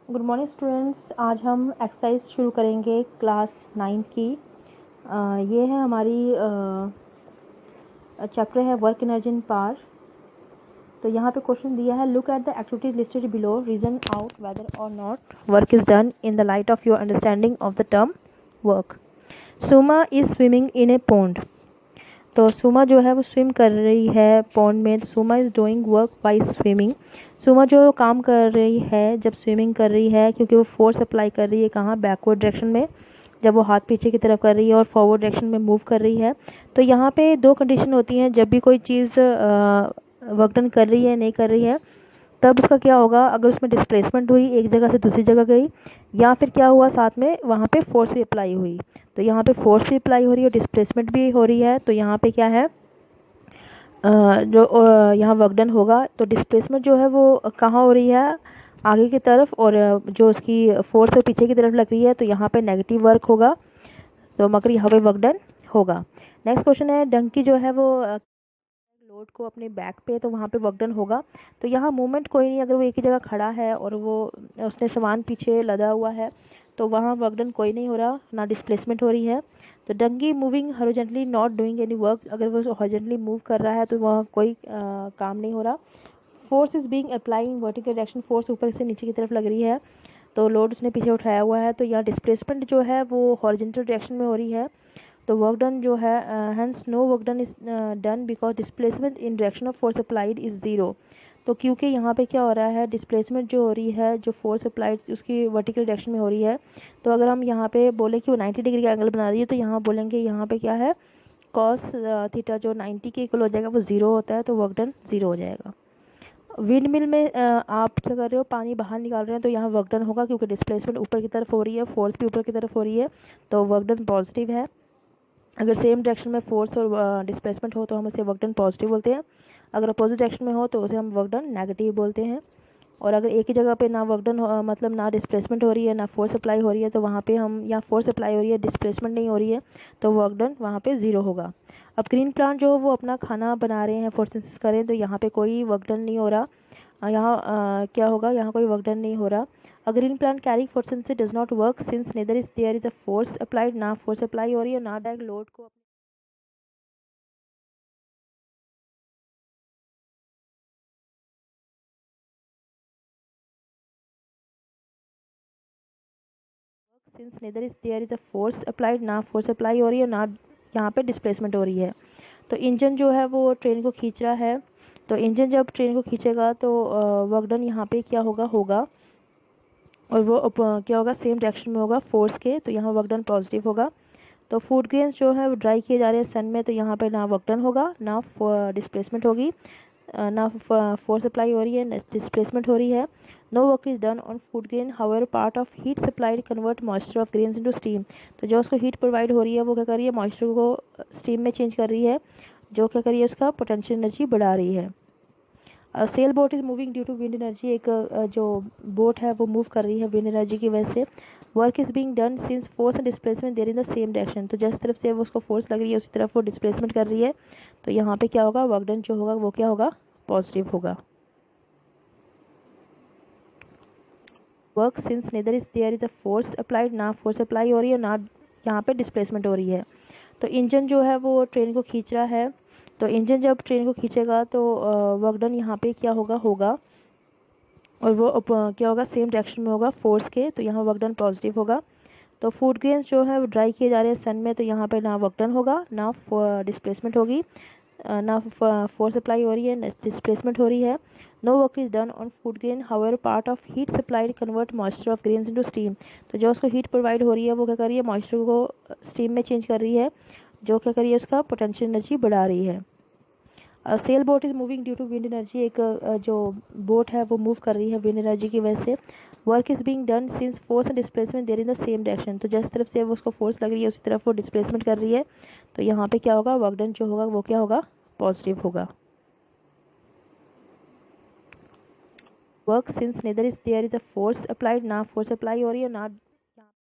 Good morning students. आज हम exercise शुरू करेंगे क्लास 9 की। ये है हमारी चैप्टर है वर्क एनर्जी इन पावर। तो यहाँ पे क्वेश्चन दिया है, look at the activities listed below, reason out whether or not work is done in the light of your understanding of the term work. Suma is swimming in a pond. तो सुमा जो है वो swim कर रही है pond में। तो Suma is doing work by swimming. Suma जो काम कर रही है जब स्विमिंग कर रही है, क्योंकि वो फोर्स अप्लाई कर रही है कहाँ, बैकवर्ड डायरेक्शन में, जब वो हाथ पीछे की तरफ कर रही है और फॉरवर्ड डायरेक्शन में मूव कर रही है। तो यहाँ पे दो कंडीशन होती हैं, जब भी कोई चीज़ वर्क डन कर रही है नहीं कर रही है, तब उसका क्या होगा, अगर उसमें डिस्प्लेसमेंट हुई एक जगह से दूसरी जगह गई, या फिर क्या हुआ साथ में वहाँ पे फोर्स भी अप्लाई हुई। तो यहाँ पे फोर्स भी अप्लाई हो रही है, डिस्प्लेसमेंट भी हो रही है। तो यहाँ पे क्या है, यहाँ वर्क डन होगा। तो डिस्प्लेसमेंट जो है वो कहाँ हो रही है, आगे की तरफ, और जो उसकी फोर्स है पीछे की तरफ लग रही है। तो यहाँ पे नेगेटिव वर्क होगा, तो मगर यहाँ पे वर्क डन होगा। नेक्स्ट क्वेश्चन है, डंकी जो है वो लोड को अपने बैक पे, तो वहाँ पे वर्क डन होगा। तो यहाँ मूवमेंट कोई नहीं, अगर वो एक ही जगह खड़ा है और वो उसने सामान पीछे लदा हुआ है, तो वहाँ वर्क डन कोई नहीं हो रहा, ना डिस्प्लेसमेंट हो रही है। तो donkey moving horizontally not doing any work, अगर वो हॉरिजॉन्टली मूव कर रहा है तो वहाँ कोई काम नहीं हो रहा। Force is being applying vertical direction, force ऊपर से नीचे की तरफ लग रही है। तो लोड उसने पीछे उठाया हुआ है, तो यहाँ डिस्प्लेसमेंट जो है वो हॉरिजॉन्टल डायरेक्शन में हो रही है। तो वर्क डन जो है, hence no work done is done because displacement in direction of force applied is zero. तो क्योंकि यहाँ पे क्या हो रहा है, डिस्प्लेसमेंट जो हो रही है, जो फोर्स अप्लाइड उसकी वर्टिकल डायरेक्शन में हो रही है। तो अगर हम यहाँ पे बोले कि वो 90 डिग्री का एंगल बना रही है, तो यहाँ बोलेंगे यहाँ पे क्या है, कॉस थीटा जो 90 के इक्वल हो जाएगा वो ज़ीरो होता है, तो वर्क डन ज़ीरो हो जाएगा। विंड मिल में आप क्या कर रहे हो, पानी बाहर निकाल रहे हैं, तो यहाँ वर्क डन होगा, क्योंकि डिस्प्लेसमेंट ऊपर की तरफ हो रही है, फोर्स भी ऊपर की तरफ हो रही है, तो वर्क डन पॉजिटिव है। अगर सेम डायरेक्शन में फोर्स और डिस्प्लेसमेंट हो तो हम उसे वर्क डन पॉजिटिव बोलते हैं। अगर अपोजिट डायरेक्शन में हो तो उसे हम वर्क डन नेगेटिव बोलते हैं। और अगर एक ही जगह पे ना वर्क डन मतलब ना डिस्प्लेसमेंट हो रही है ना फोर्स अप्लाई हो रही है, तो वहाँ पे हम, या फोर्स अप्लाई हो रही है डिस्प्लेसमेंट नहीं हो रही है, तो वर्क डन वहाँ पे ज़ीरो होगा। अब ग्रीन प्लांट जो वो अपना खाना बना रहे हैं, फोटोसिंथेसिस कर रहे हैं, तो यहाँ पे कोई वर्क डन नहीं हो रहा। यहाँ क्या होगा, यहाँ कोई वर्क डन नहीं हो रहा। A green plant carrying photosynthesis does not work since neither is there is a force applied, ना force apply हो रही है, ना डायरेक्ट लोड को since neither is there is a force applied, ना फोर्स अप्लाई हो रही है, ना यहाँ पे डिस्प्लेसमेंट हो रही है। तो इंजन जो है वो ट्रेन को खींच रहा है। तो इंजन जब ट्रेन को खींचेगा तो वर्क डन यहाँ पे क्या होगा, और वो क्या होगा, सेम डायरेक्शन में होगा फोर्स के, तो यहाँ वर्क डन पॉजिटिव होगा। तो फूड ग्रेन्स जो है वो ड्राई किए जा रहे हैं सन में, तो यहाँ पे ना वर्क डन होगा ना डिस्प्लेसमेंट होगी, ना फोर्स अप्लाई हो रही है ना डिस्प्लेसमेंट हो रही है। No work is done on food grain, however part of heat supplied convert moisture of grains into steam. तो जो उसको हीट प्रोवाइड हो रही है वो क्या कर रही है, मॉइस्चर को स्टीम में चेंज कर रही है, जो क्या कर रही है, उसका पोटेंशियल एनर्जी बढ़ा रही है। Sail boat is moving due to wind energy, एक जो बोट है वो मूव कर रही है विंड एनर्जी की वजह से। Work is being done since force and displacement there in the same direction, तो जिस तरफ से वो उसको फोर्स लग रही है उसी तरफ वो डिस्प्लेसमेंट कर रही है। तो यहाँ पे क्या होगा, वर्क डन जो होगा वो क्या होगा, पॉजिटिव होगा। Work since neither is there is a force applied, ना फोर्स अप्लाई हो रही है, ना यहाँ पे डिस्प्लेसमेंट हो रही है। तो इंजन जो है वो ट्रेन को खींच रहा है। तो इंजन जब ट्रेन को खींचेगा तो वर्क डन यहाँ पे क्या होगा, और वो क्या होगा, सेम डायरेक्शन में होगा फोर्स के, तो यहाँ वर्क डन पॉजिटिव होगा। तो फूड ग्रेन्स जो है वो ड्राई किए जा रहे हैं सन में, तो यहाँ पे ना वर्क डन होगा ना डिस्प्लेसमेंट होगी, ना फोर्स अप्लाई हो रही है ना डिस्प्लेसमेंट हो रही है। No work is done on food grain, however part of heat supplied convert moisture of grains into steam. तो जो उसको हीट प्रोवाइड हो रही है वो क्या कर रही है, मॉइस्चर को स्टीम में चेंज कर रही है, जो क्या कर रही है, उसका पोटेंशियल एनर्जी बढ़ा रही है। Sail boat is moving due to wind energy, एक जो बोट है वो मूव कर रही है विंड एनर्जी की वजह से। Work is being done since force and displacement there in the same direction, तो जिस तरफ से वो उसको फोर्स लग रही है उसी तरफ वो डिस्प्लेसमेंट कर रही है। तो यहाँ पे क्या होगा, वर्क डन जो होगा वो क्या होगा, पॉजिटिव होगा। Work since neither is there is a force applied, ना फोर्स अप्लाई हो रही है ना